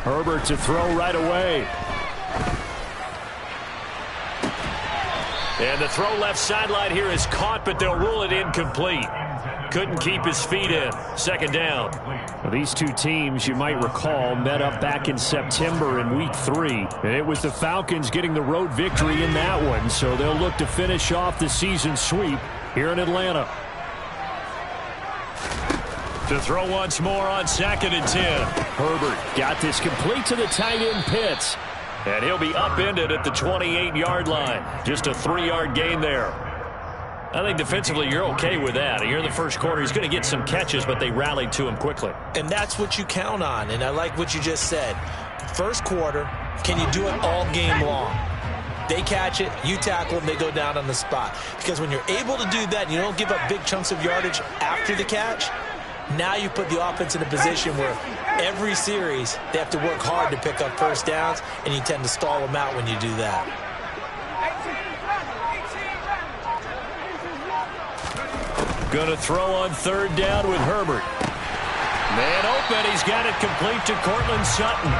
Herbert to throw right away. And the throw left sideline here is caught, but they'll rule it incomplete. Couldn't keep his feet in. Second down. Well, these two teams, you might recall, met up back in September in Week 3. And it was the Falcons getting the road victory in that one, so they'll look to finish off the season sweep here in Atlanta. To throw once more on 2nd and 10. Herbert got this complete to the tight end Pitts. And he'll be upended at the 28-yard line. Just a 3-yard gain there. I think defensively you're okay with that. Here in the first quarter, he's going to get some catches, but they rallied to him quickly. And that's what you count on, and I like what you just said. First quarter, can you do it all game long? They catch it, you tackle them, they go down on the spot. Because when you're able to do that and you don't give up big chunks of yardage after the catch, now you put the offense in a position where every series they have to work hard to pick up first downs, and you tend to stall them out when you do that. Going to throw on 3rd down with Herbert. Man open, he's got it complete to Cortland Sutton.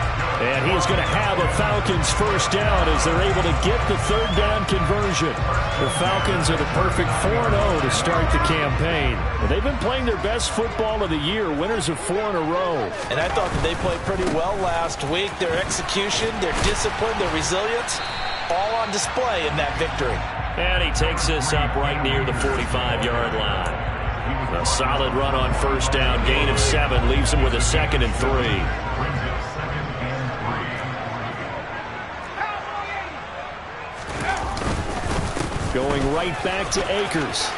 And he's going to have a Falcons first down as they're able to get the 3rd down conversion. The Falcons are the perfect 4-0 to start the campaign. And they've been playing their best football of the year, winners of 4 in a row. And I thought that they played pretty well last week. Their execution, their discipline, their resilience, all on display in that victory. And he takes this up right near the 45-yard line. A solid run on first down, gain of 7, leaves him with a 2nd and 3. Going right back to Akers.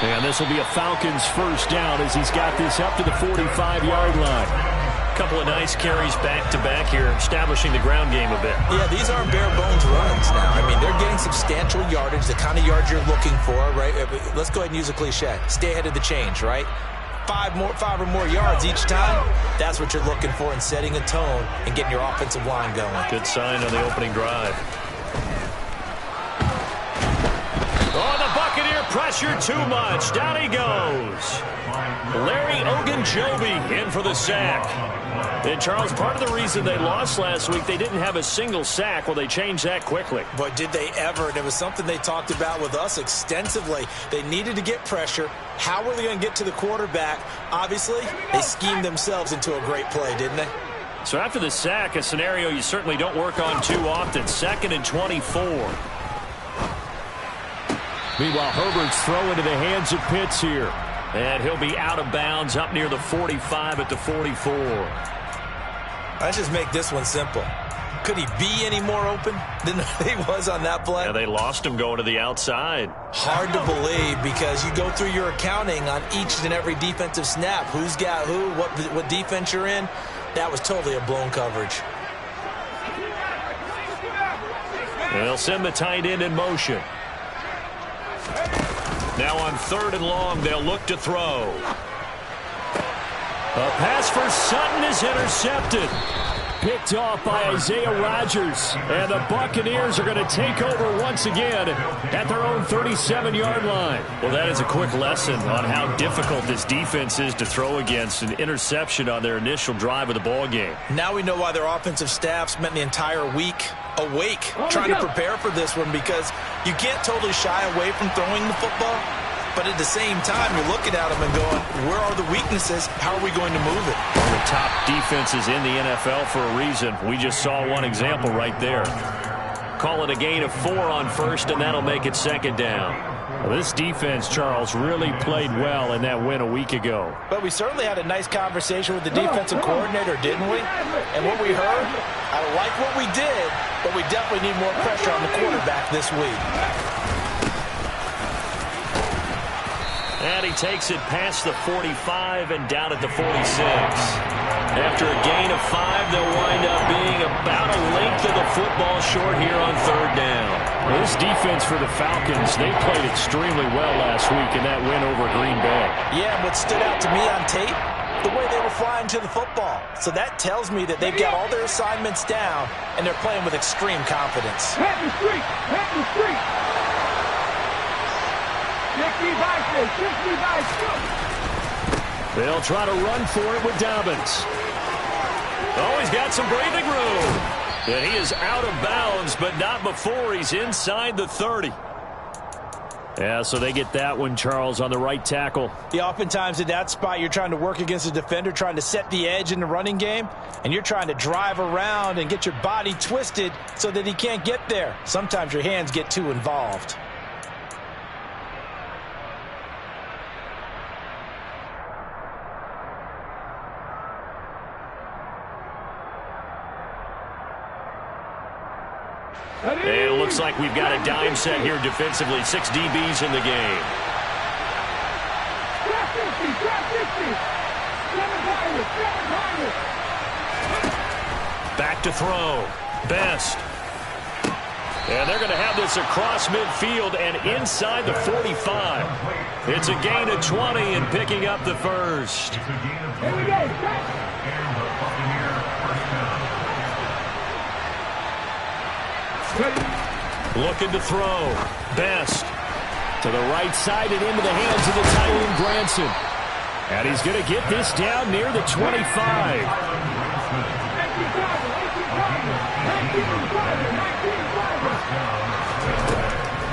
And this will be a Falcons first down as he's got this up to the 45-yard line. Couple of nice carries back-to-back here, establishing the ground game a bit. Yeah, these aren't bare-bones runs now. I mean, they're getting substantial yardage, the kind of yards you're looking for, right? Let's go ahead and use a cliche. Stay ahead of the change, right? 5 or more yards each time. That's what you're looking for in setting a tone and getting your offensive line going. Good sign on the opening drive. Oh, the Buccaneer pressure too much. Down he goes. Larry Ogunjobi in for the sack. And, Charles, part of the reason they lost last week, they didn't have a single sack. Well, they changed that quickly. But did they ever? And it was something they talked about with us extensively. They needed to get pressure. How were they going to get to the quarterback? Obviously, they schemed themselves into a great play, didn't they? So after the sack, a scenario you certainly don't work on too often. 2nd and 24. Meanwhile, Herbert's throw into the hands of Pitts here. And he'll be out of bounds up near the 45 at the 44. Let's just make this one simple. Could he be any more open than he was on that play? Yeah, they lost him going to the outside. Hard to believe because you go through your accounting on each and every defensive snap. Who's got who, what defense you're in. That was totally a blown coverage. And they'll send the tight end in motion. Now on 3rd and long, they'll look to throw. A pass for Sutton is intercepted. Picked off by Isaiah Rodgers. And the Buccaneers are going to take over once again at their own 37-yard line. Well, that is a quick lesson on how difficult this defense is to throw against. An interception on their initial drive of the ball game. Now we know why their offensive staff spent the entire week awake trying to prepare for this one, because you can't totally shy away from throwing the football. But at the same time, you're looking at them and going, where are the weaknesses? How are we going to move it? One of the top defenses in the NFL for a reason. We just saw one example right there. Call it a gain of 4 on first, and that'll make it 2nd down. Well, this defense, Charles, really played well in that win a week ago. But we certainly had a nice conversation with the defensive coordinator, didn't we? And what we heard, I like what we did, but we definitely need more pressure on the quarterback this week. And he takes it past the 45 and down at the 46. After a gain of 5, they'll wind up being about a length of the football short here on 3rd down. Well, this defense for the Falcons, they played extremely well last week in that win over Green Bay. Yeah, what stood out to me on tape, the way they were flying to the football. So that tells me that they've got all their assignments down, and they're playing with extreme confidence. Hit the street! Hit the street! 65. They'll try to run for it with Dobbins. Oh, he's got some breathing room. And he is out of bounds, but not before he's inside the 30. Yeah, so they get that one, Charles, on the right tackle. Yeah, oftentimes at that spot, you're trying to work against a defender, trying to set the edge in the running game, and you're trying to drive around and get your body twisted so that he can't get there. Sometimes your hands get too involved. And it looks like we've got a dime set here defensively. 6 DBs in the game. Back to throw. Best. And they're going to have this across midfield and inside the 45. It's a gain of 20 and picking up the first. Here we go. Looking to throw. Best. To the right side and into the hands of the tight end, Granson. And he's going to get this down near the 25.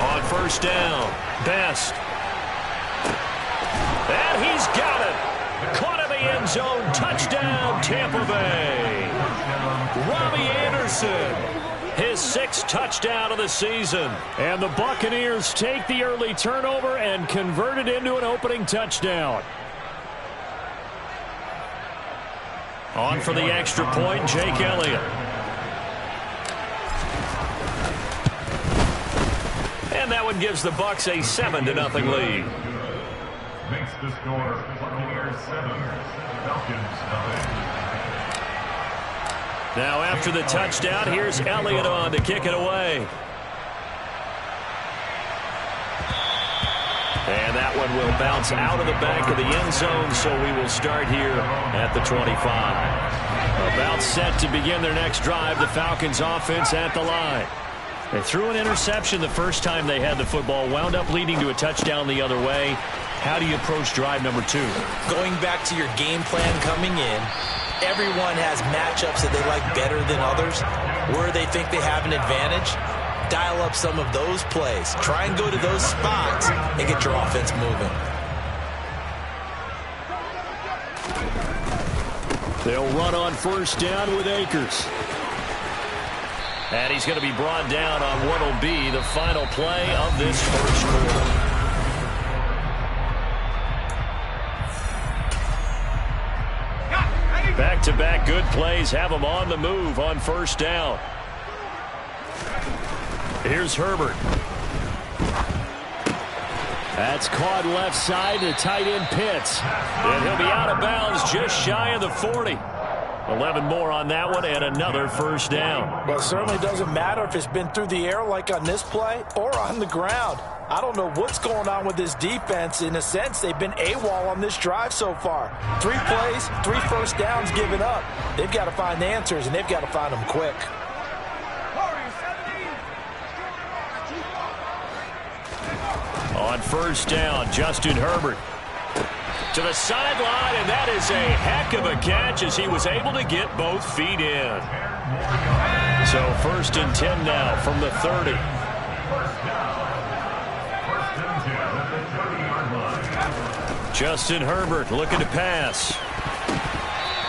On first down, Best. And he's got it. Caught in the end zone. Touchdown, Tampa Bay. Robbie Anderson. His 6th touchdown of the season. And the Buccaneers take the early turnover and convert it into an opening touchdown. On for the extra point, Jake Elliott. And that one gives the Bucs a 7-0 lead. Makes the score Buccaneers 7, Falcons 9. Now after the touchdown, here's Elliott on to kick it away. And that one will bounce out of the back of the end zone, so we will start here at the 25. About set to begin their next drive, the Falcons offense at the line. They threw an interception the first time they had the football, wound up leading to a touchdown the other way. How do you approach drive number 2? Going back to your game plan coming in, everyone has matchups that they like better than others, where they think they have an advantage. Dial up some of those plays. Try and go to those spots and get your offense moving. They'll run on first down with Akers. And he's going to be brought down on what will be the final play of this first quarter. Back-to-back good plays have him on the move on first down. Here's Herbert. That's caught left side to tight end Pitts. And he'll be out of bounds just shy of the 40. 11 more on that one and another first down. Well, it certainly doesn't matter if it's been through the air like on this play or on the ground. I don't know what's going on with this defense. In a sense, they've been AWOL on this drive so far. 3 plays, 3 first downs given up. They've got to find the answers, and they've got to find them quick. On first down, Justin Herbert to the sideline, and that is a heck of a catch as he was able to get both feet in. So 1st and 10 now from the 30. Justin Herbert looking to pass.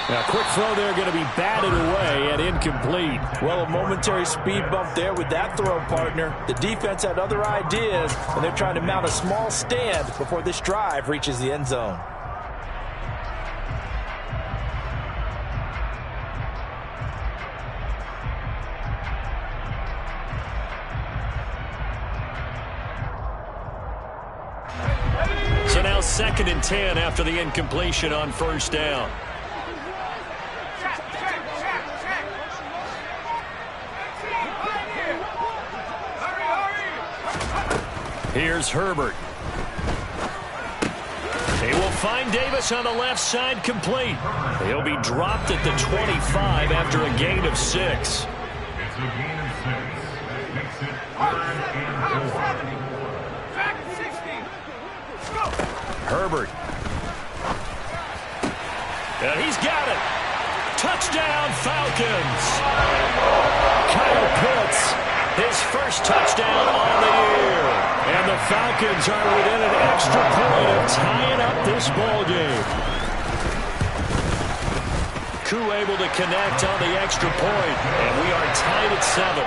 Now, quick throw there going to be batted away and incomplete. Well, a momentary speed bump there with that throw, partner. The defense had other ideas, and they're trying to mount a small stand before this drive reaches the end zone. So now 2nd and 10 after the incompletion on first down. Here's Herbert. He will find Davis on the left side complete. He'll be dropped at the 25 after a gain of 6. It's a gain of 6. That makes it 3rd and 4. Herbert. And he's got it. Touchdown, Falcons. Kyle Pitts, his first touchdown on the year. And the Falcons are within an extra point of tying up this ball game. Koo able to connect on the extra point, and we are tied at 7.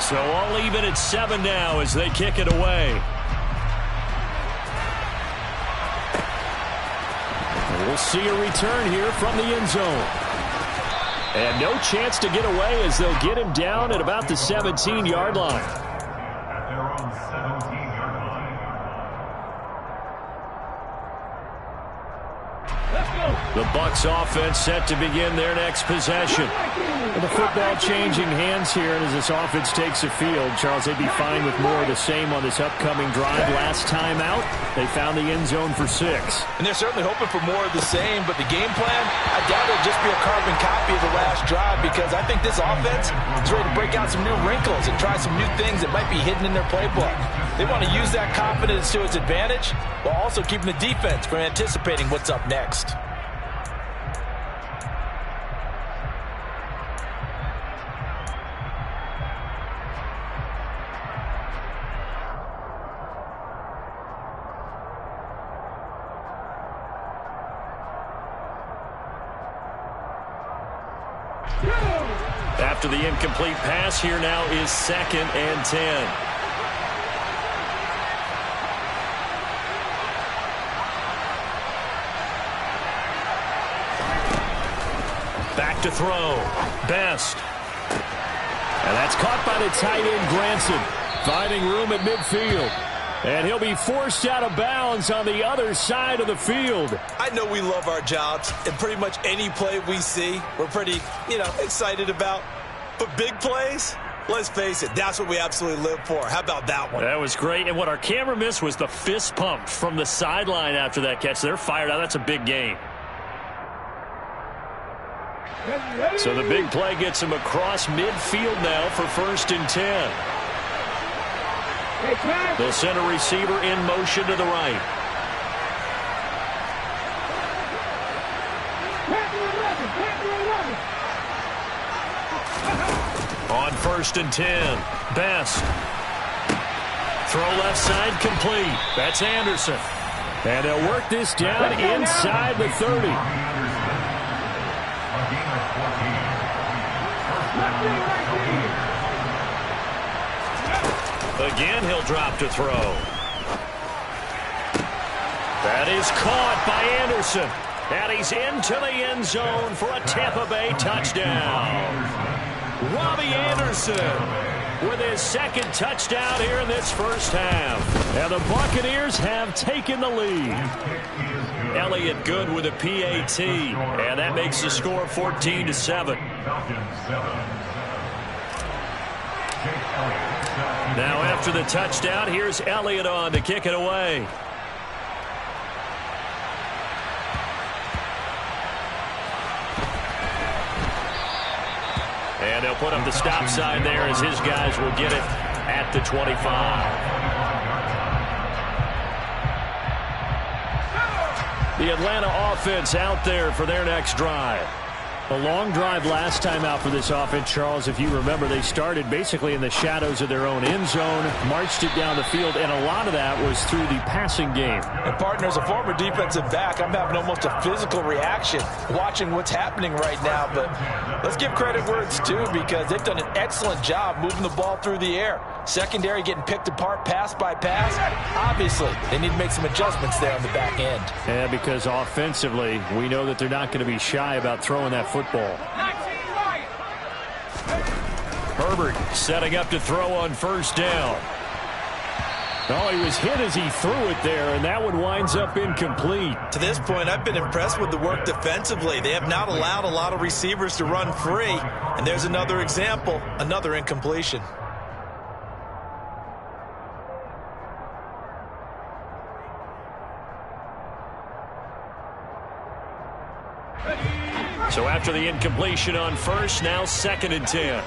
So all even at 7 now as they kick it away. And we'll see a return here from the end zone. And no chance to get away as they'll get him down at about the 17-yard line. At their own 17-yard line. Let's go. The Bucs offense set to begin their next possession. And the football changing hands here, and as this offense takes the field, Charles, they'd be fine with more of the same on this upcoming drive. Last time out, they found the end zone for 6. And they're certainly hoping for more of the same, but the game plan, I doubt it'll just be a carbon copy of the last drive, because I think this offense is ready to break out some new wrinkles and try some new things that might be hidden in their playbook. They want to use that confidence to its advantage while also keeping the defense from anticipating what's up next. After the incomplete pass, here now is 2nd and 10. Back to throw. Best. And that's caught by the tight end, Granson, finding room at midfield. And he'll be forced out of bounds on the other side of the field. I know we love our jobs, and pretty much any play we see, we're pretty, excited about. But big plays, let's face it, that's what we absolutely live for. How about that one? That was great. And what our camera missed was the fist pump from the sideline after that catch. They're fired out. That's a big game. So the big play gets him across midfield now for 1st and 10. They'll send a receiver in motion to the right. On 1st and 10, Best. Throw left side complete. That's Anderson. And they'll work this down inside the 30. Again, he'll drop to throw. That is caught by Anderson. And he's into the end zone for a Tampa Bay touchdown. Robbie Anderson with his 2nd touchdown here in this first half. And the Buccaneers have taken the lead. Elliott good with a PAT. And that makes the score 14-7. Now after the touchdown, here's Elliott on to kick it away. And they'll put up the stop sign there as his guys will get it at the 25. The Atlanta offense out there for their next drive. A long drive last time out for this offense, Charles. If you remember, they started basically in the shadows of their own end zone, marched it down the field, and a lot of that was through the passing game. And partner, as a former defensive back, I'm having almost a physical reaction watching what's happening right now. But let's give credit where it's due, because they've done an excellent job moving the ball through the air. Secondary getting picked apart pass by pass. Obviously, they need to make some adjustments there on the back end. Yeah, because offensively, we know that they're not going to be shy about throwing that football. Herbert setting up to throw on 1st down. Oh, he was hit as he threw it there, and that one winds up incomplete. To this point, I've been impressed with the work defensively. They have not allowed a lot of receivers to run free. And there's another example, another incompletion. So after the incompletion on 1st, now 2nd and 10.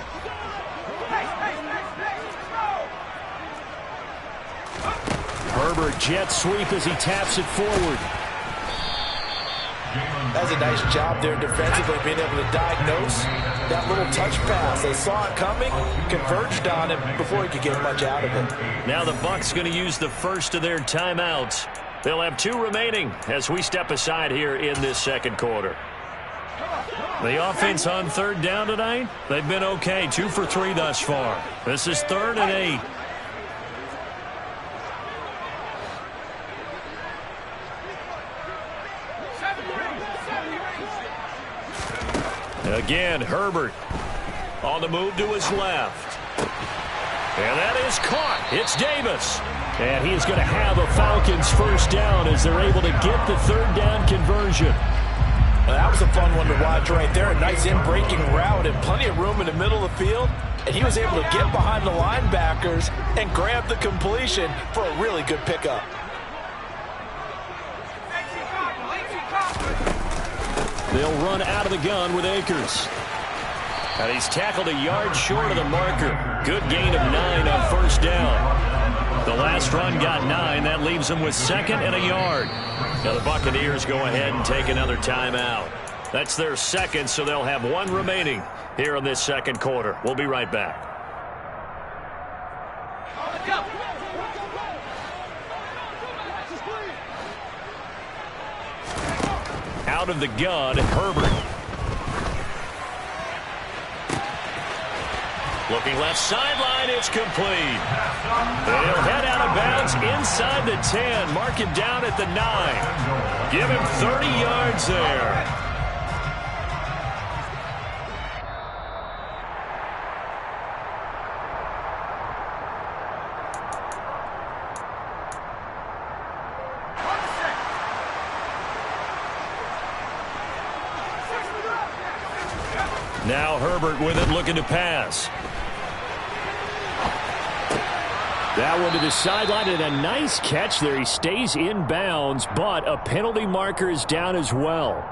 Herbert, jet sweep as he taps it forward. That's a nice job there defensively, being able to diagnose that little touch pass. They saw it coming, converged on it before he could get much out of it. Now the Bucs going to use the first of their timeouts. They'll have 2 remaining as we step aside here in this second quarter. The offense on third down tonight, they've been okay. 2 for 3 thus far. This is 3rd and 8. Again, Herbert on the move to his left. And that is caught. It's Davis. And he is going to have a Falcons first down as they're able to get the third down conversion. Well, that was a fun one to watch right there. A nice in-breaking route and plenty of room in the middle of the field. And he was able to get behind the linebackers and grab the completion for a really good pickup. They'll run out of the gun with Akers. And he's tackled a yard short of the marker. Good gain of 9 on first down. The last run got 9. That leaves them with 2nd and a yard. Now the Buccaneers go ahead and take another timeout. That's their 2nd, so they'll have 1 remaining here in this second quarter. We'll be right back. Out of the gun, Herbert. Looking left sideline, it's complete. He'll head out of bounds inside the 10. Mark him down at the 9. Give him 30 yards there. Now Herbert with it, looking to pass. That one to the sideline, and a nice catch there. He stays in bounds, but a penalty marker is down as well.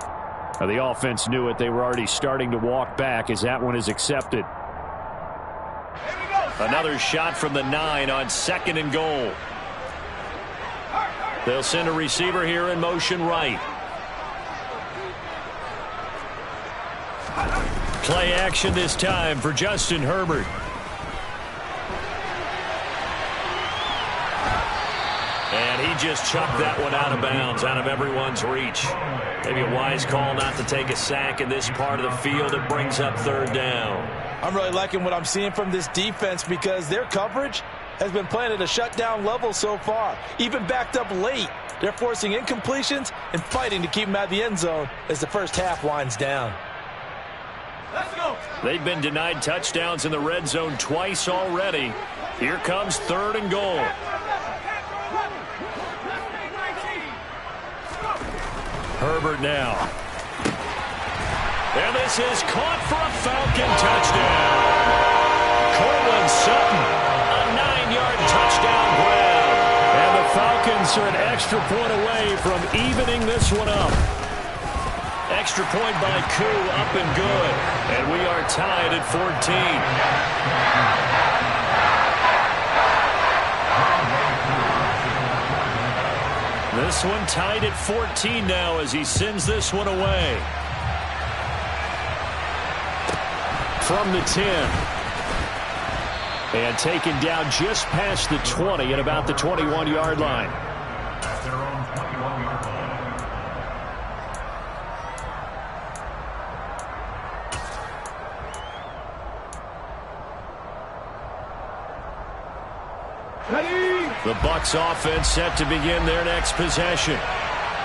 Now, the offense knew it. They were already starting to walk back as that one is accepted. Another shot from the 9 on 2nd and goal. They'll send a receiver here in motion right. Play action this time for Justin Herbert. And he just chucked that one out of bounds, out of everyone's reach. Maybe a wise call not to take a sack in this part of the field. It brings up third down. I'm really liking what I'm seeing from this defense because their coverage has been playing at a shutdown level so far. Even backed up late, they're forcing incompletions and fighting to keep them out of the end zone as the first half winds down. Let's go. They've been denied touchdowns in the red zone twice already. Here comes 3rd and goal. Herbert now. And this is caught for a Falcon touchdown. Cortland Sutton, a 9-yard touchdown grab. And the Falcons are an extra point away from evening this one up. Extra point by Koo, up and good. And we are tied at 14. This one tied at 14 now as he sends this one away. From the 10. And taken down just past the 20 at about the 21-yard line. At their own 21-yard line. The Bucs offense set to begin their next possession.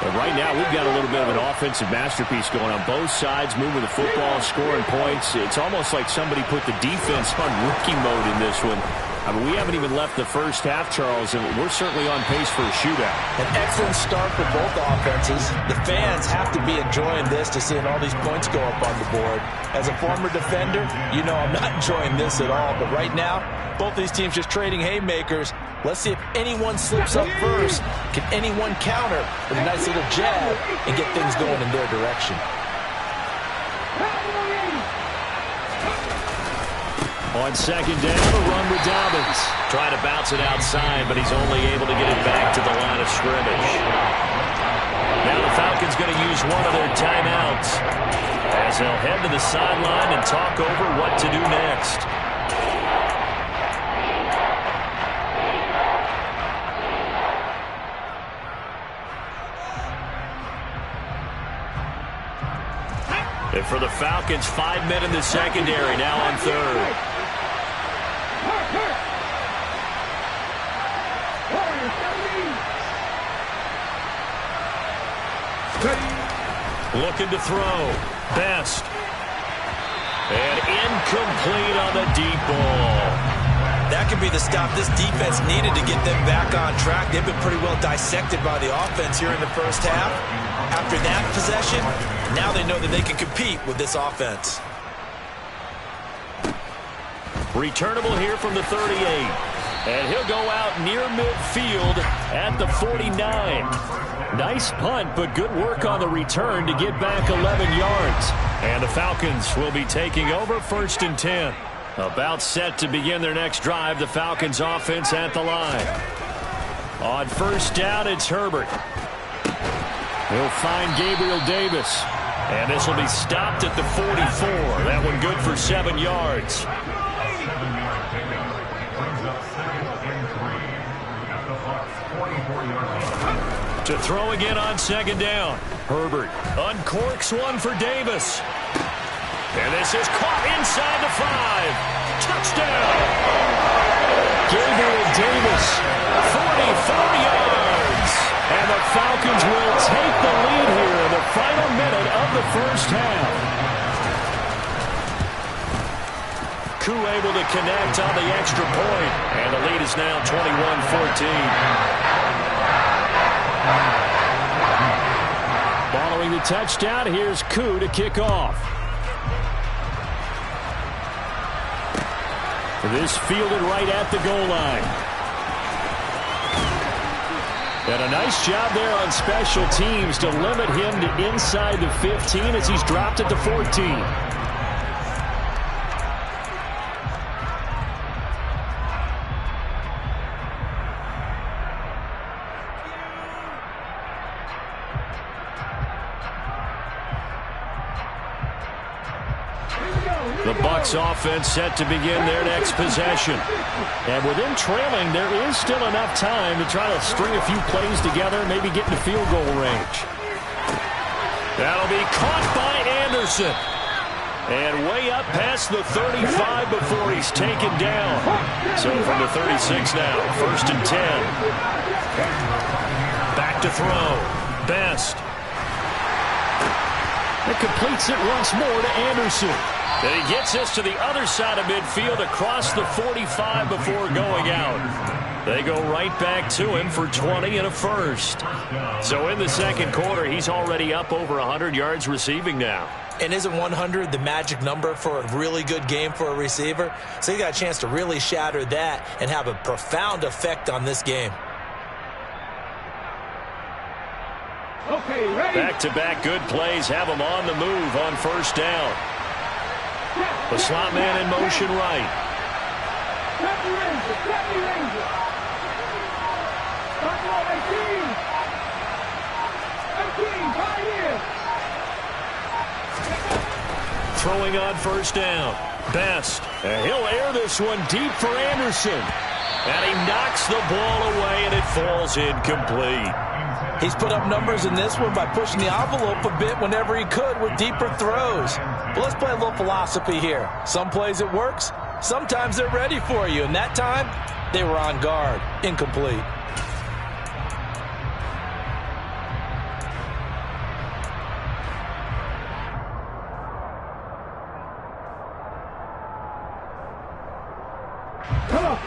But right now, we've got a little bit of an offensive masterpiece going on both sides, moving the football, scoring points. It's almost like somebody put the defense on rookie mode in this one. I mean, we haven't even left the first half, Charles, and we're certainly on pace for a shootout. An excellent start for both offenses. The fans have to be enjoying this to seeing all these points go up on the board. As a former defender, you know I'm not enjoying this at all. But right now, both these teams just trading haymakers. Let's see if anyone slips up first. Can anyone counter with a nice little jab and get things going in their direction? On second down, a run with Dobbins. Trying to bounce it outside, but he's only able to get it back to the line of scrimmage. Now the Falcons going to use one of their timeouts as they'll head to the sideline and talk over what to do next. And for the Falcons, 5 men in the secondary, now on third. Looking to throw. Best. And incomplete on the deep ball. That could be the stop this defense needed to get them back on track. They've been pretty well dissected by the offense here in the first half. After that possession, now they know that they can compete with this offense. Returnable here from the 38. And he'll go out near midfield at the 49. Nice punt, but good work on the return to get back 11 yards. And the Falcons will be taking over 1st and 10. About set to begin their next drive, the Falcons offense at the line. On 1st down, it's Herbert. He'll find Gabriel Davis. And this will be stopped at the 44. That one good for 7 yards. To throw again on 2nd down. Herbert uncorks one for Davis. And this is caught inside the 5. Touchdown. Gabriel Davis, 44 yards. And the Falcons will take the lead here in the final minute of the first half. Koo able to connect on the extra point. And the lead is now 21-14. Following the touchdown, here's Koo to kick off. This fielded right at the goal line. And a nice job there on special teams to limit him to inside the 15 as he's dropped at the 14. The Bucs offense set to begin their next possession. And with them trailing, there is still enough time to try to string a few plays together, maybe get into field goal range. That'll be caught by Anderson. And way up past the 35 before he's taken down. So from the 36 now, 1st and 10. Back to throw. Best. It completes it once more to Anderson. And he gets us to the other side of midfield across the 45 before going out. They go right back to him for 20 and a first. So in the second quarter, he's already up over 100 yards receiving now. And isn't 100 the magic number for a really good game for a receiver? So he got a chance to really shatter that and have a profound effect on this game. Okay, ready? Back-to-back good plays have him on the move on 1st down. The slot man in motion right. Let me range it. Come on, 18, right here. Throwing on 1st down. Best. And he'll air this one deep for Anderson. And he knocks the ball away, and it falls incomplete. He's put up numbers in this one by pushing the envelope a bit whenever he could with deeper throws. But let's play a little philosophy here. Some plays it works. Sometimes they're ready for you. And that time, they were on guard. Incomplete.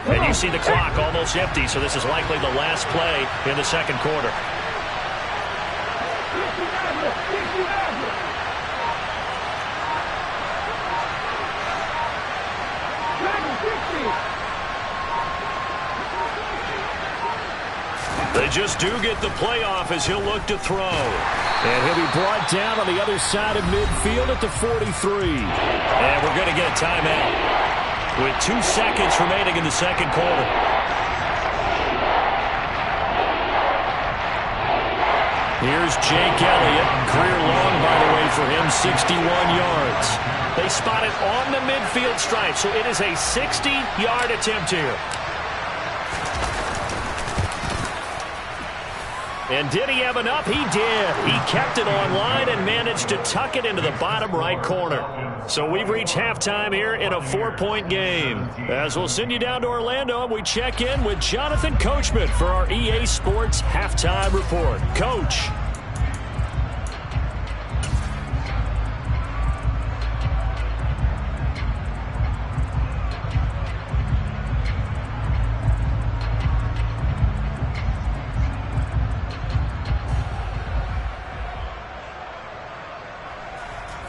And you see the clock almost empty, so this is likely the last play in the second quarter. They just do get the playoff as he'll look to throw. And he'll be brought down on the other side of midfield at the 43. And we're going to get a timeout. with 2 seconds remaining in the second quarter. Here's Jake Elliott. Career long, by the way, for him, 61 yards. They spot it on the midfield stripe, so it is a 60-yard attempt here. And did he have enough? He did. He kept it on line and managed to tuck it into the bottom right corner. So we've reached halftime here in a 4-point game. As we'll send you down to Orlando, we check in with Jonathan Coachman for our EA Sports Halftime Report. Coach.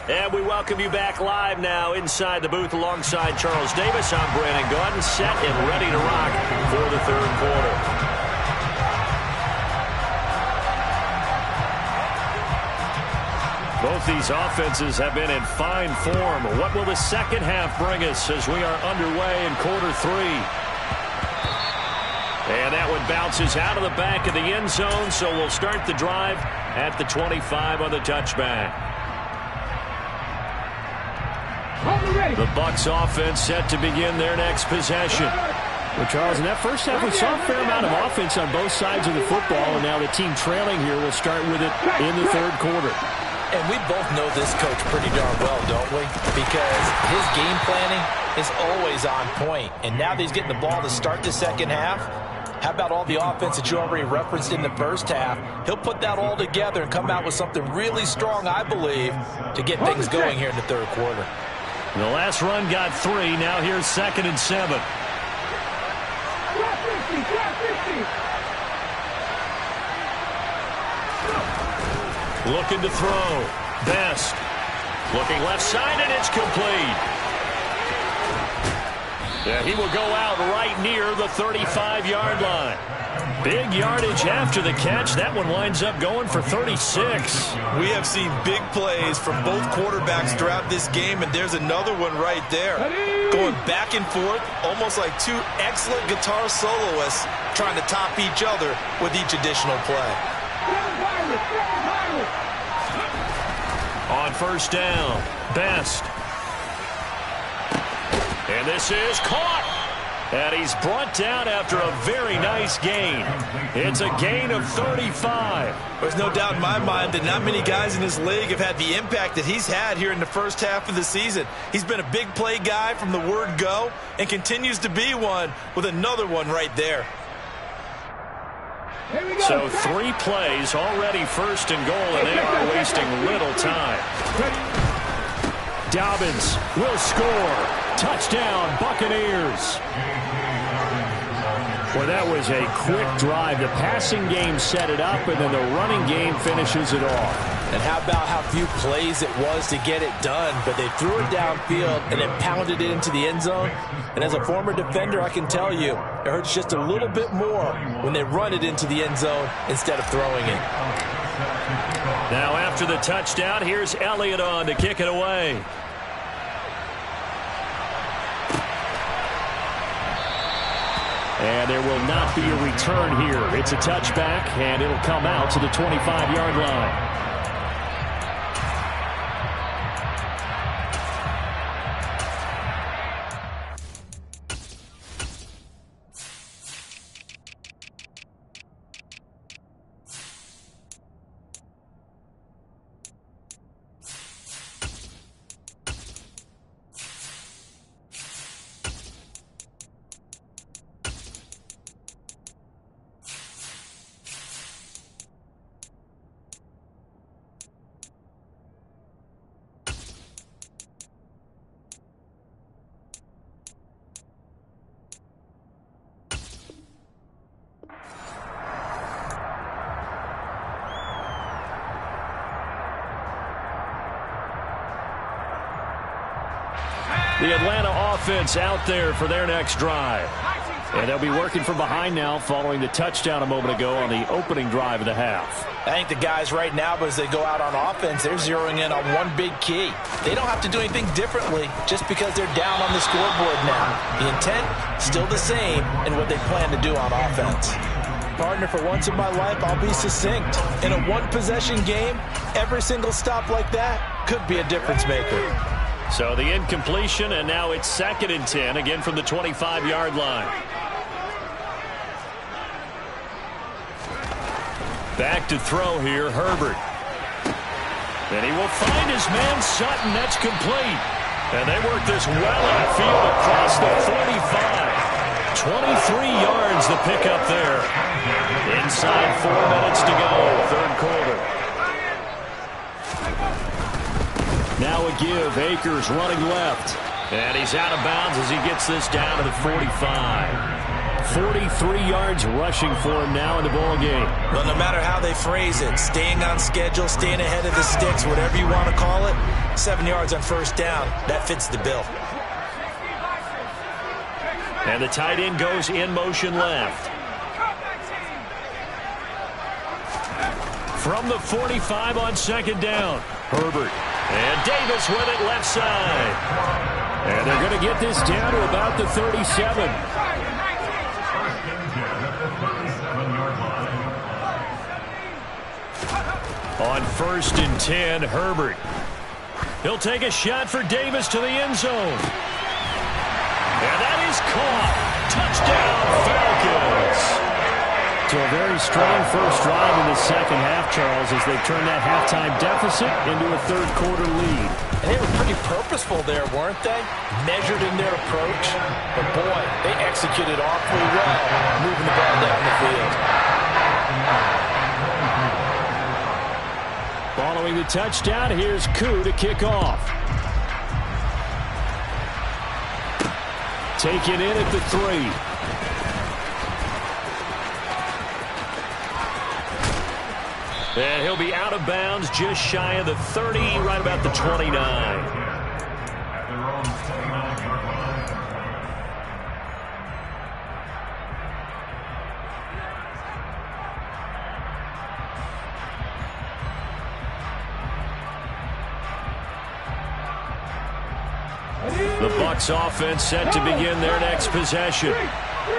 And we welcome you back live now inside the booth alongside Charles Davis. I'm Brandon Gaudin, set and ready to rock for the third quarter. Both these offenses have been in fine form. What will the second half bring us as we are underway in quarter 3? And that one bounces out of the back of the end zone, so we'll start the drive at the 25 on the touchback. The Bucs offense set to begin their next possession. Well, Charles, in that first half, we saw a fair amount of offense on both sides of the football, and now the team trailing here will start with it in the third quarter. And we both know this coach pretty darn well, don't we? Because his game planning is always on point. And now that he's getting the ball to start the second half, how about all the offense that you already referenced in the first half? He'll put that all together and come out with something really strong, I believe, to get things going here in the third quarter. The last run got 3. Now here's 2nd and 7. Looking to throw. Best. Looking left side, and it's complete. Yeah, he will go out right near the 35-yard line. Big yardage after the catch. That one winds up going for 36. We have seen big plays from both quarterbacks throughout this game, and there's another one right there. Going back and forth, almost like two excellent guitar soloists trying to top each other with each additional play. On first down, Best. And this is caught. And he's brought down after a very nice gain. It's a gain of 35. There's no doubt in my mind that not many guys in this league have had the impact that he's had here in the first half of the season. He's been a big play guy from the word go and continues to be one with another one right there. So 3 plays, already first and goal, and they are wasting little time. Dobbins will score. Touchdown, Buccaneers. Well, that was a quick drive. The passing game set it up, and then the running game finishes it off. And how about how few plays it was to get it done, but they threw it downfield and then pounded it into the end zone. And as a former defender, I can tell you, it hurts just a little bit more when they run it into the end zone instead of throwing it. Now after the touchdown, here's Elliott on to kick it away. And there will not be a return here. It's a touchback, and it'll come out to the 25-yard line. The Atlanta offense out there for their next drive. And they'll be working from behind now following the touchdown a moment ago on the opening drive of the half. I think the guys right now, as they go out on offense, they're zeroing in on one big key. They don't have to do anything differently just because they're down on the scoreboard now. The intent, still the same in what they plan to do on offense. Partner, for once in my life, I'll be succinct. In a one-possession game, every single stop like that could be a difference maker. So the incompletion, and now it's 2nd and 10, again from the 25-yard line. Back to throw here, Herbert. And he will find his man, Sutton. That's complete. And they work this well upfield across the 45. 23 yards the pickup there. Inside 4 minutes to go, 3rd quarter. Now a give. Akers running left. And he's out of bounds as he gets this down to the 45. 43 yards rushing for him now in the ball game. Well, no matter how they phrase it, staying on schedule, staying ahead of the sticks, whatever you want to call it, 7 yards on 1st down, that fits the bill. And the tight end goes in motion left. From the 45 on 2nd down, Herbert. And Davis with it left side. And they're going to get this down to about the 37. On 1st and 10, Herbert. He'll take a shot for Davis to the end zone. And that is caught. Touchdown, Falcons. So a very strong first drive in the 2nd half, Charles, as they turn that halftime deficit into a 3rd quarter lead. And they were pretty purposeful there, weren't they? Measured in their approach. But boy, they executed awfully well, moving the ball down the field. Following the touchdown, here's Koo to kick off. Taken in at the 3. And he'll be out of bounds just shy of the 30, right about the 29. The Bucs offense set to begin their next possession.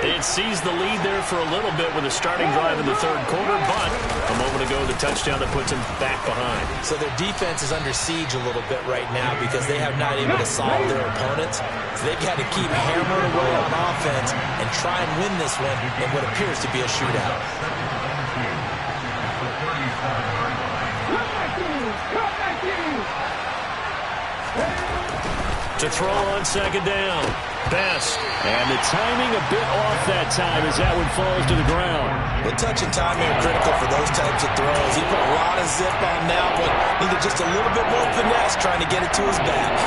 It seized the lead there for a little bit with a starting drive in the 3rd quarter, but a moment ago the touchdown that puts them back behind. So their defense is under siege a little bit right now because they have not able to solve their opponents. So they've got to keep hammering away on offense and try and win this one in what appears to be a shootout. To throw on 2nd down. Best. And the timing a bit off that time as that one falls to the ground. The touch and timing are critical for those types of throws. He put a lot of zip on that one. Needed just a little bit more finesse trying to get it to his back.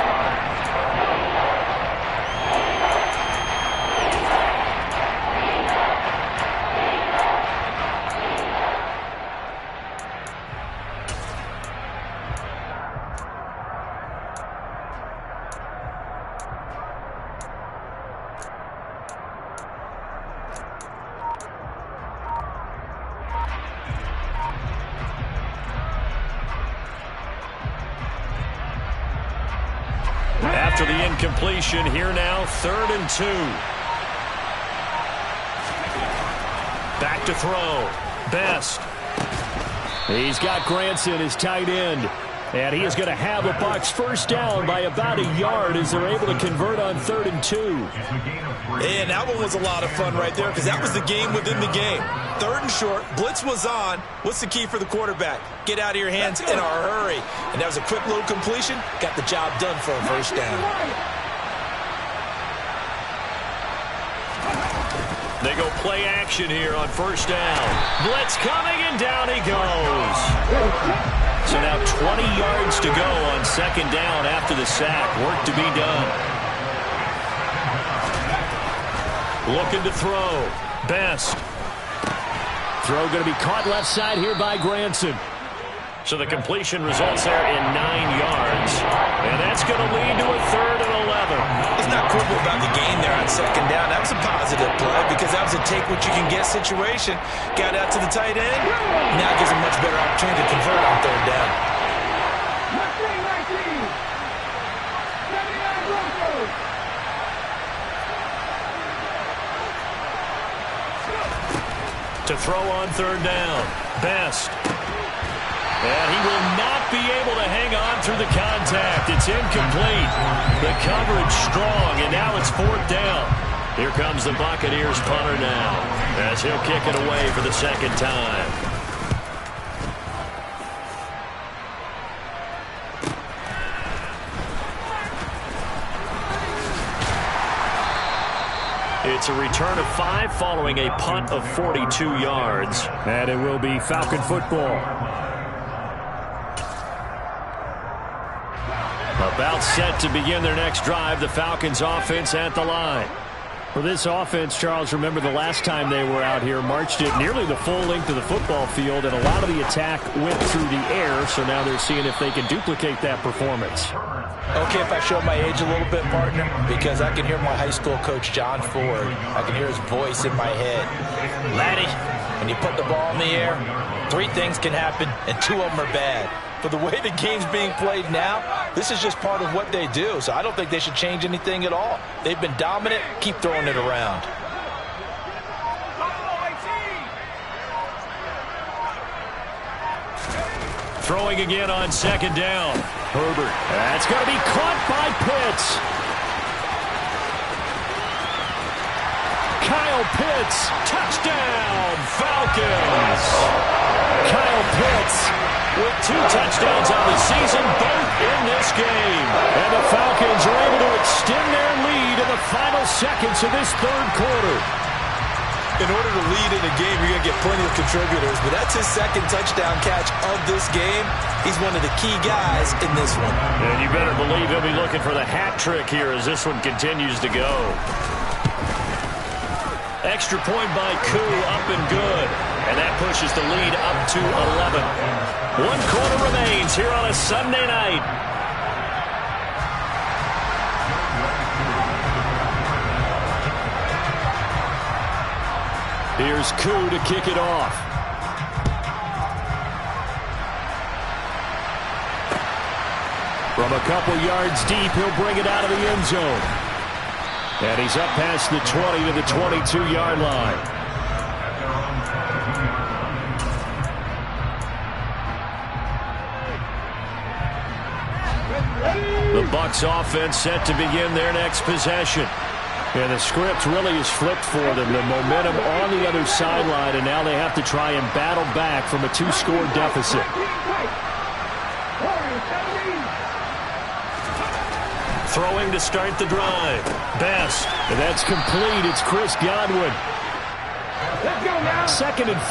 After the incompletion, here now, 3rd and 2. Back to throw. Best. He's got Granson, his tight end. And he is going to have a Bucs first down by about a yard as they're able to convert on 3rd and 2. And that one was a lot of fun right there because that was the game within the game. 3rd and short, blitz was on. What's the key for the quarterback? Get out of your hands in a hurry. And that was a quick little completion. Got the job done for a first down. They go play action here on 1st down. Blitz coming, and down he goes. So now 20 yards to go on 2nd down after the sack. Work to be done. Looking to throw. Best. Throw going to be caught left side here by Granson. So the completion results there in 9 yards. And that's going to lead to a 3rd and 11. Let's not quibble about the gain there on 2nd down. That was a positive play because that was a take-what-you-can-get situation. Got out to the tight end. Now gives a much better opportunity to convert on 3rd down. To throw on 3rd down. Best. And he will not be able to hang on through the contact. It's incomplete. The coverage strong, and now it's 4th down. Here comes the Buccaneers punter now, as he'll kick it away for the 2nd time. It's a return of 5 following a punt of 42 yards. And it will be Falcon football. About set to begin their next drive, the Falcons offense at the line. For this offense, Charles, remember the last time they were out here, marched it nearly the full length of the football field, and a lot of the attack went through the air, so now they're seeing if they can duplicate that performance. Okay, if I show my age a little bit, partner, because I can hear my high school coach, John Ford. I can hear his voice in my head. Laddie, when you put the ball in the air, 3 things can happen, and 2 of them are bad. For the way the game's being played now, this is just part of what they do. So I don't think they should change anything at all. They've been dominant. Keep throwing it around. Throwing again on 2nd down. Herbert. That's going to be caught by Pitts. Kyle Pitts. Touchdown, Falcons. Kyle Pitts with 2 touchdowns on the season, both in this game. And the Falcons are able to extend their lead in the final seconds of this 3rd quarter. In order to lead in a game, you're going to get plenty of contributors, but that's his 2nd touchdown catch of this game. He's one of the key guys in this one. And you better believe he'll be looking for the hat trick here as this one continues to go. Extra point by Koo, up and good. And that pushes the lead up to 11. 1 quarter remains here on a Sunday night. Here's Koo to kick it off. From a couple yards deep, he'll bring it out of the end zone. And he's up past the 20 to the 22-yard line. The Bucs offense set to begin their next possession. And the script really is flipped for them. The momentum on the other sideline, and now they have to try and battle back from a 2-score deficit. Throwing to start the drive. Best. And that's complete. It's Chris Godwin. 2nd and 5.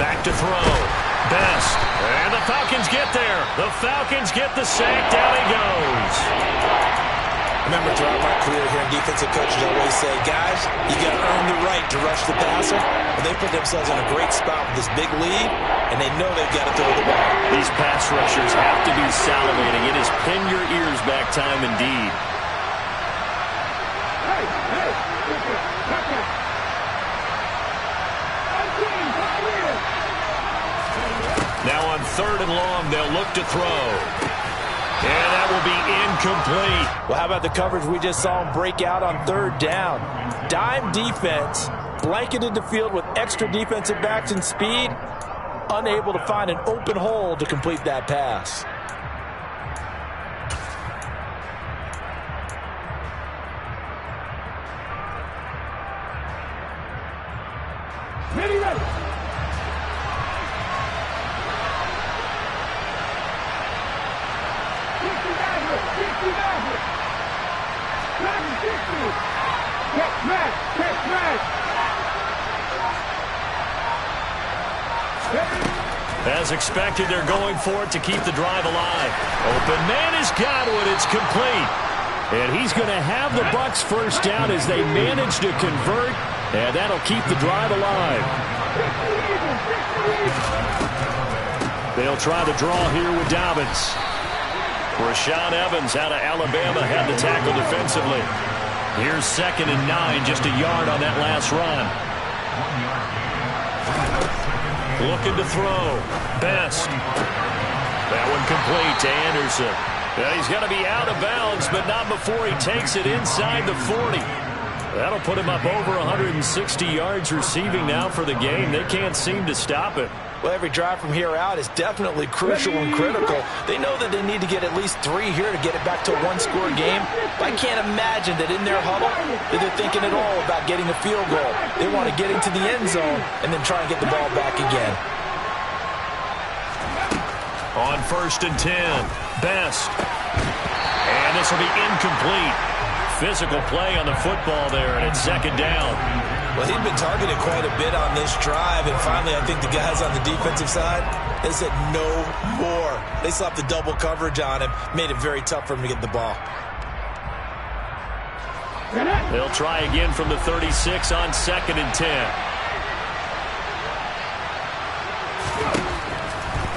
Back to throw. Best. And the Falcons get there. The Falcons get the sack. Down he goes. Remember, throughout my career here, defensive coaches always say, guys, you got to earn the right to rush the passer. And they put themselves in a great spot with this big lead, and they know they've got to throw the ball. These pass rushers have to be salivating. It is pin your ears back time indeed. Now on 3rd and long, they'll look to throw. And that will be incomplete. Well, how about the coverage we just saw him break out on 3rd down? Dime defense, blanketed the field with extra defensive backs and speed, unable to find an open hole to complete that pass. Ready. As expected, they're going for it to keep the drive alive. Open man is Godwin. It's complete. And he's going to have the Bucs first down as they manage to convert, and that'll keep the drive alive. They'll try to draw here with Dobbins. Rashaan Evans out of Alabama had the tackle defensively. Here's 2nd and 9, just a yard on that last run. Looking to throw. Best. That one complete to Anderson. Now he's got to be out of bounds, but not before he takes it inside the 40. That'll put him up over 160 yards receiving now for the game. They can't seem to stop it. Well, every drive from here out is definitely crucial and critical. They know that they need to get at least 3 here to get it back to a one-score game. I can't imagine that in their huddle that they're thinking at all about getting a field goal. They want to get into the end zone and then try and get the ball back again. On 1st and 10, Best. And this will be incomplete. Physical play on the football there, and it's 2nd down. Well, he'd been targeted quite a bit on this drive, and finally I think the guys on the defensive side, they said no more. They slapped the double coverage on him, made it very tough for him to get the ball. They'll try again from the 36 on 2nd and 10.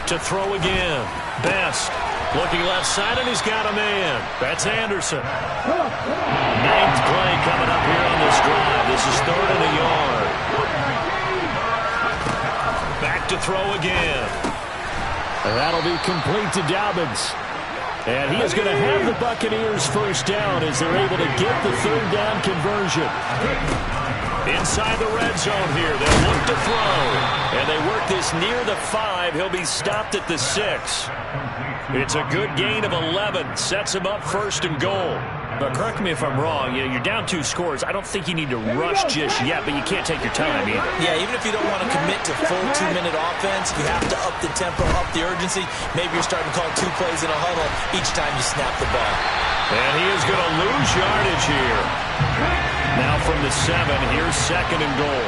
To throw again. Best. Looking left side, and he's got a man. That's Anderson. 9th play coming up here on this drive. This is 3rd and a yard. Back to throw again. And that'll be complete to Dobbins. And he is going to have the Buccaneers first down as they're able to get the 3rd down conversion. Inside the red zone here. They'll look to throw. And they work this near the 5. He'll be stopped at the 6. It's a good gain of 11. Sets him up 1st and goal. But correct me if I'm wrong. You're down 2 scores. I don't think you need to rush just yet, but you can't take your time either. Yeah, even if you don't want to commit to full 2-minute offense, you have to up the tempo, up the urgency. Maybe you're starting to call 2 plays in a huddle each time you snap the ball. And he is going to lose yardage here. Now from the 7, here's 2nd and goal.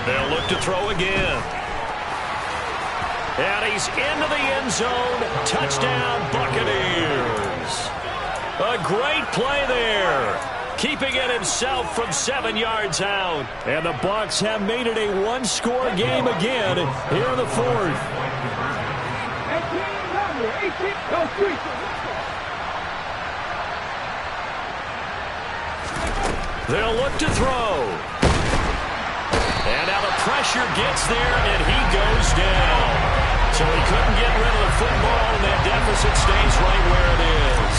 They'll look to throw again. And he's into the end zone. Touchdown, Buccaneers. A great play there. Keeping it himself from 7 yards out. And the Bucs have made it a one-score game again here in the 4th. They'll look to throw. And now the pressure gets there, and he goes down. So he couldn't get rid of the football, and that deficit stays right where it is.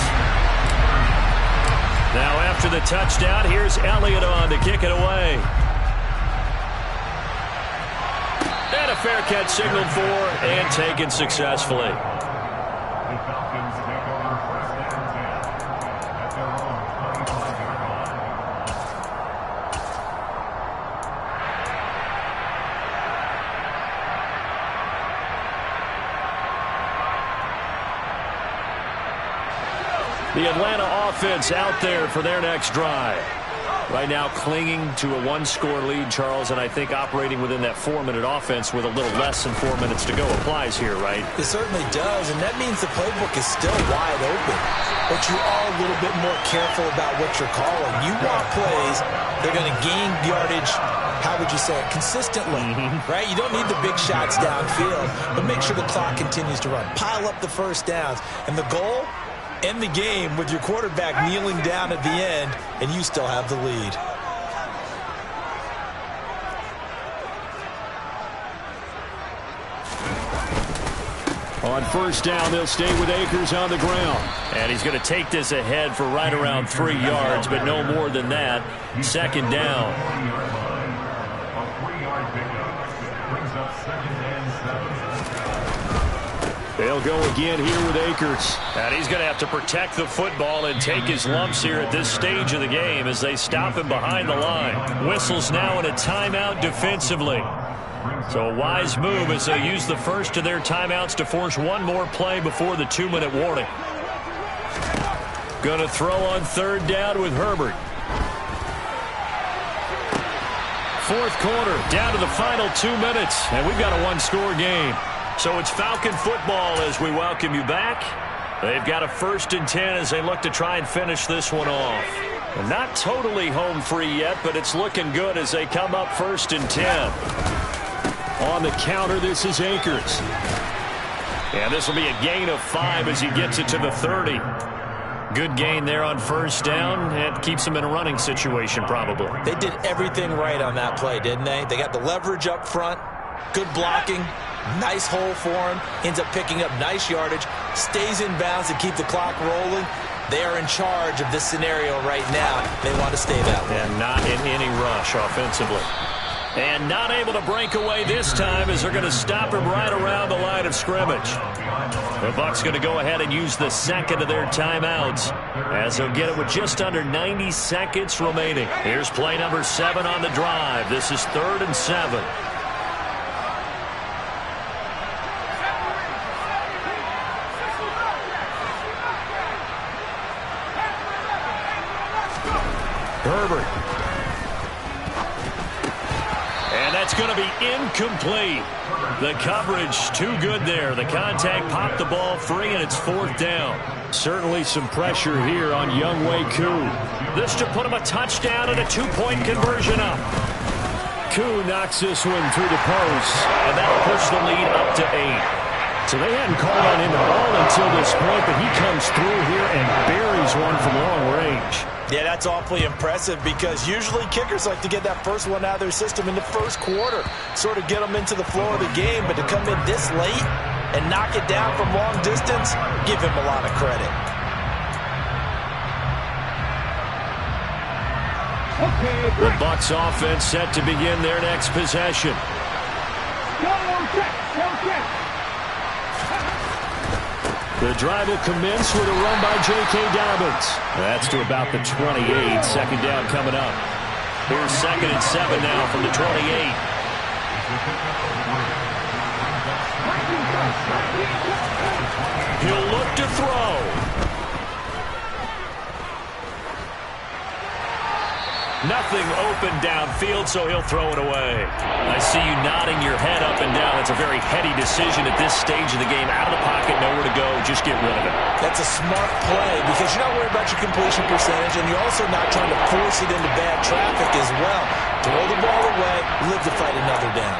Now after the touchdown, here's Elliott on to kick it away. And a fair catch signaled for and taken successfully. The Falcons take over 1st and 10 at their own 25-yard line. The Atlanta offense out there for their next drive. Right now clinging to a one-score lead, Charles, and I think operating within that 4-minute offense with a little less than 4 minutes to go applies here, right? It certainly does, and that means the playbook is still wide open. But you are a little bit more careful about what you're calling. You want plays, they're going to gain yardage, how would you say it, consistently, right? You don't need the big shots downfield, but make sure the clock continues to run. Pile up the first downs, and the goal, end the game with your quarterback kneeling down at the end, and you still have the lead. On 1st down, they'll stay with Akers on the ground. And he's going to take this ahead for right around 3 yards, but no more than that. 2nd down. A 3-yard pickup brings up 2nd and 7. They'll go again here with Akers. And he's going to have to protect the football and take his lumps here at this stage of the game as they stop him behind the line. Whistles now in a timeout defensively. So a wise move as they use the first of their timeouts to force one more play before the 2-minute warning. Going to throw on 3rd down with Herbert. 4th quarter, down to the final 2 minutes, and we've got a one-score game. So it's Falcon football as we welcome you back. They've got a 1st and 10 as they look to try and finish this one off. And not totally home free yet, but it's looking good as they come up 1st and 10. On the counter, this is Akers. And this will be a gain of 5 as he gets it to the 30. Good gain there on 1st down. It keeps him in a running situation probably. They did everything right on that play, didn't they? They got the leverage up front, good blocking, nice hole for him, ends up picking up nice yardage, stays in bounds to keep the clock rolling. They are in charge of this scenario right now. They want to stay that way. And not in any rush offensively. And not able to break away this time as they're going to stop him right around the line of scrimmage. The Bucs going to go ahead and use the second of their timeouts as they'll get it with just under 90 seconds remaining. Here's play number 7 on the drive. This is 3rd and 7. Herbert. And that's going to be incomplete. The coverage too good there. The contact popped the ball free, and it's 4th down. Certainly some pressure here on Younghoe Koo. This to put him a touchdown and a 2-point conversion up. Koo knocks this one through the post, and that'll push the lead up to 8. So they hadn't called on him at all until this point, but he comes through here and buries one from long range. Yeah, that's awfully impressive because usually kickers like to get that first one out of their system in the 1st quarter, sort of get them into the flow of the game, but to come in this late and knock it down from long distance, give him a lot of credit. The Bucs offense set to begin their next possession. The drive will commence with a run by J.K. Dobbins. That's to about the 28. 2nd down coming up. Here's 2nd and 7 now from the 28. He'll look to throw. Nothing open downfield, so he'll throw it away. I see you nodding your head up and down. That's a very heady decision at this stage of the game. Out of the pocket, nowhere to go. Just get rid of it. That's a smart play because you're not worried about your completion percentage, and you're also not trying to force it into bad traffic as well. Throw the ball away, live to fight another down.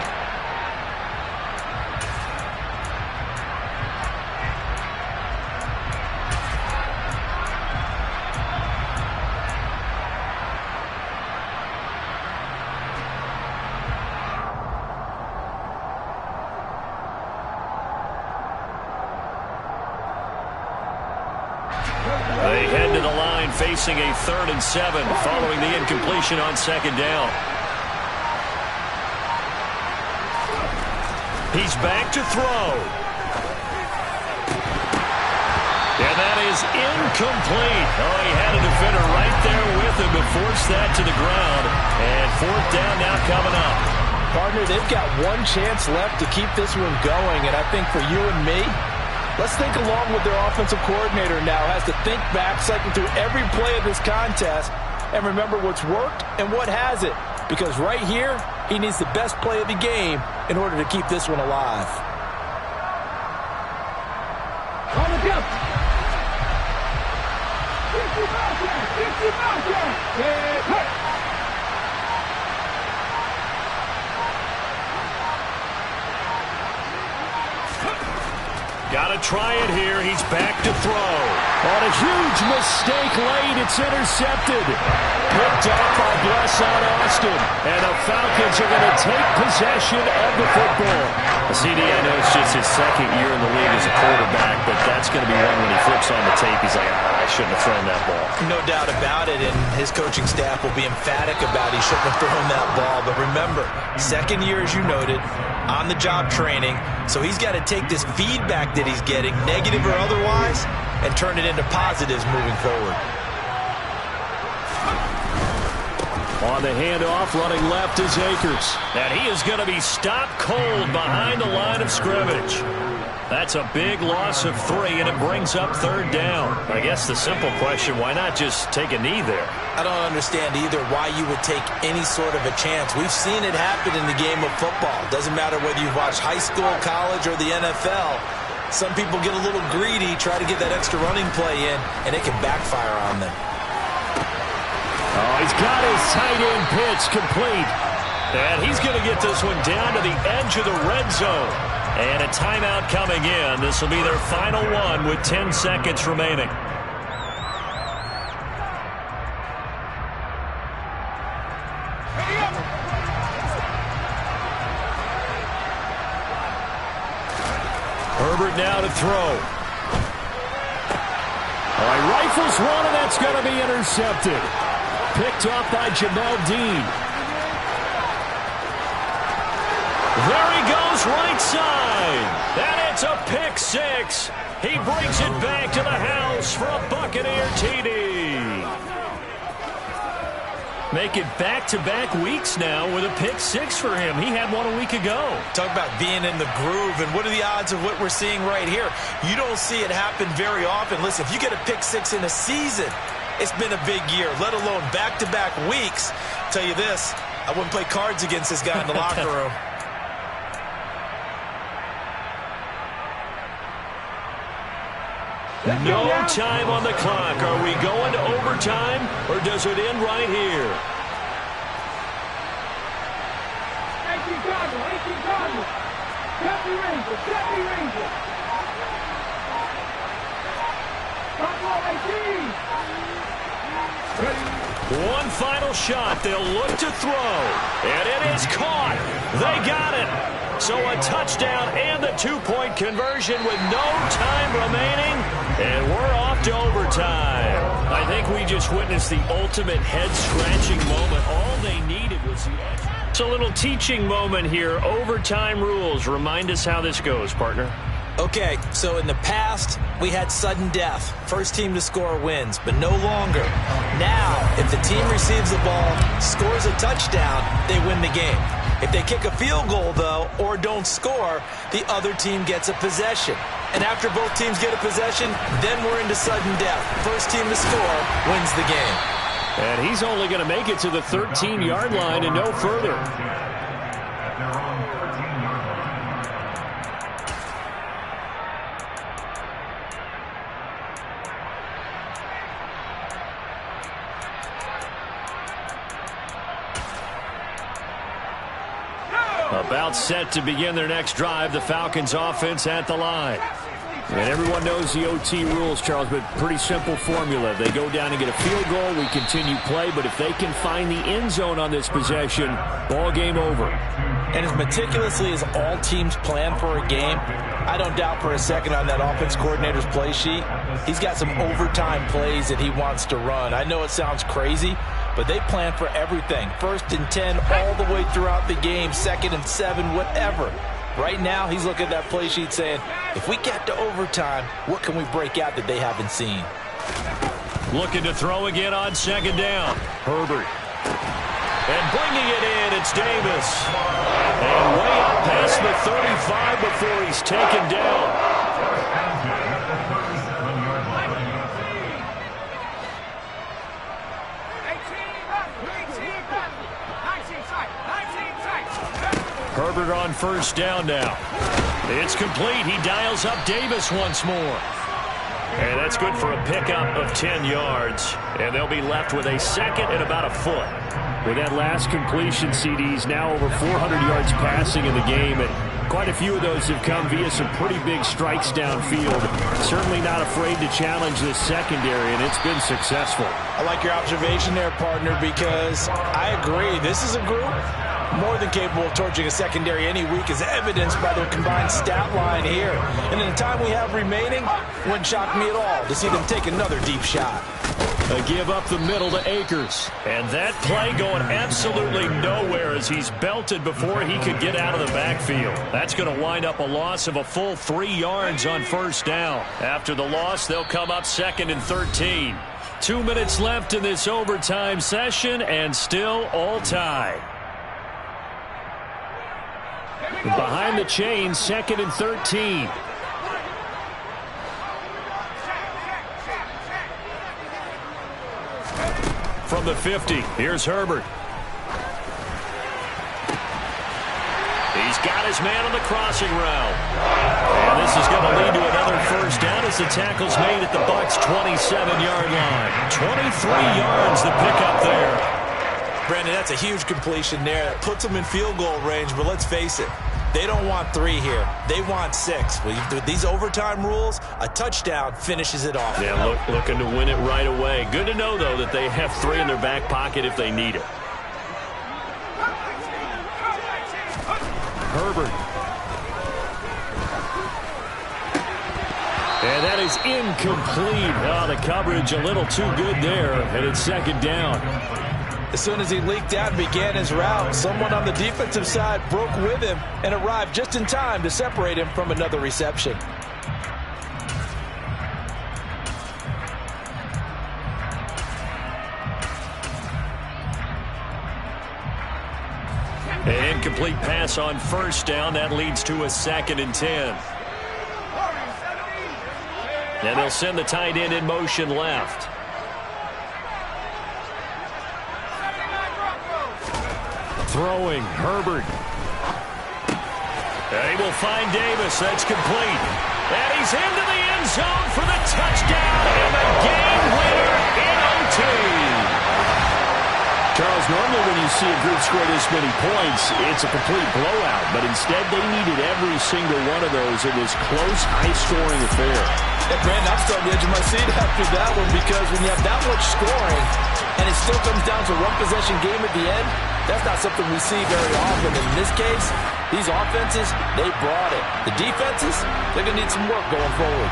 They head to the line facing a 3rd and 7 following the incompletion on 2nd down. He's back to throw. And that is incomplete. Oh, he had a defender right there with him to force that to the ground. And 4th down now coming up. Partner, they've got one chance left to keep this one going, and I think for you and me, let's think along with their offensive coordinator now. Has to think back, cycle through every play of this contest, and remember what's worked and what hasn't. Because right here, he needs the best play of the game in order to keep this one alive. On the jump. 50 miles. Got to try it here. He's back to throw. On a huge mistake late. It's intercepted. Picked off by Blesson Austin. And the Falcons are going to take possession of the football. CD, I know it's just his 2nd year in the league as a quarterback, but that's going to be one when he flips on the tape. He's like, I shouldn't have thrown that ball. No doubt about it, and his coaching staff will be emphatic about he shouldn't have thrown that ball. But remember, 2nd year, as you noted, on-the-job training, so he's got to take this feedback that he's getting, negative or otherwise, and turn it into positives moving forward. On the handoff, running left is Akers. And he is going to be stopped cold behind the line of scrimmage. That's a big loss of 3, and it brings up 3rd down. I guess the simple question, why not just take a knee there? I don't understand either why you would take any sort of a chance. We've seen it happen in the game of football. Doesn't matter whether you've watched high school, college, or the NFL. Some people get a little greedy, try to get that extra running play in, and it can backfire on them. Oh, he's got his tight end pitch complete. And he's going to get this one down to the edge of the red zone. And a timeout coming in. This will be their final one with 10 seconds remaining. Herbert now to throw. All right, rifles one, and that's going to be intercepted. Picked off by Jamel Dean. There he goes, right side. And it's a pick six. He brings it back to the house for a Buccaneer TD. Make it back-to-back weeks now with a pick six for him. He had one a week ago. Talk about being in the groove, and what are the odds of what we're seeing right here? You don't see it happen very often. Listen, if you get a pick six in a season, it's been a big year, let alone back-to-back weeks. I'll tell you this, I wouldn't play cards against this guy in the locker room. No time on the clock. Are we going to overtime, or does it end right here? 18 Cardinals. Deputy Ranger. Front row 18. Ready. One final shot. They'll look to throw. And it is caught. They got it. So a touchdown and the two-point conversion with no time remaining. And we're off to overtime. I think we just witnessed the ultimate head-scratching moment. All they needed was the edge. It's a little teaching moment here. Overtime rules. Remind us how this goes, partner. Okay, so in the past, we had sudden death. First team to score wins, but no longer. Now, if the team receives the ball, scores a touchdown, they win the game. If they kick a field goal, though, or don't score, the other team gets a possession. And after both teams get a possession, then we're into sudden death. First team to score wins the game. And he's only going to make it to the 13-yard line and no further. About set to begin their next drive, the Falcons offense at the line. And everyone knows the OT rules, Charles, but pretty simple formula. They go down and get a field goal, we continue play, but if they can find the end zone on this possession, ball game over. And as meticulously as all teams plan for a game, I don't doubt for a second on that offense coordinator's play sheet, he's got some overtime plays that he wants to run. I know it sounds crazy, but they plan for everything. 1st and 10 all the way throughout the game, 2nd and 7, whatever. Right now, he's looking at that play sheet saying, if we get to overtime, what can we break out that they haven't seen? Looking to throw again on 2nd down. Herbert. And bringing it in, it's Davis. And way up past the 35 before he's taken down. Herbert on 1st down now. It's complete. He dials up Davis once more. And that's good for a pickup of 10 yards. And they'll be left with a 2nd and about a foot. With that last completion, CD's now over 400 yards passing in the game. And quite a few of those have come via some pretty big strikes downfield. Certainly not afraid to challenge this secondary, and it's been successful. I like your observation there, partner, because I agree. This is a group more than capable of torching a secondary any week, as evidenced by their combined stat line here. And in the time we have remaining, wouldn't shock me at all to see them take another deep shot. A give up the middle to Akers. And that play going absolutely nowhere as he's belted before he could get out of the backfield. That's going to wind up a loss of a full 3 yards on 1st down. After the loss, they'll come up 2nd and 13. 2 minutes left in this overtime session, and still all tied. Behind the chain, 2nd and 13. from the 50. Here's Herbert. He's got his man on the crossing route. And this is going to lead to another first down as the tackle's made at the Bucs' 27-yard line. 23 yards the pickup there. Brandon, that's a huge completion there. That puts them in field goal range, but let's face it, they don't want 3 here. They want 6. With these overtime rules, a touchdown finishes it off. Yeah, looking to win it right away. Good to know, though, that they have 3 in their back pocket if they need it. Herbert. And that is incomplete. Oh, the coverage a little too good there, and it's second down. As soon as he leaked out and began his route, someone on the defensive side broke with him and arrived just in time to separate him from another reception. An incomplete pass on first down. That leads to a 2nd and 10. And they'll send the tight end in motion left. Throwing, Herbert. And he will find Davis. That's complete. And he's into the end zone for the touchdown and the game winner in OT. Charles, normally when you see a group score this many points, it's a complete blowout. But instead, they needed every single one of those. It was close, high-scoring affair. Yeah, Brandon, I'm still on the edge of my seat after that one because when you have that much scoring and it still comes down to one possession game at the end, that's not something we see very often. In this case, these offenses, they brought it. The defenses, they're going to need some work going forward.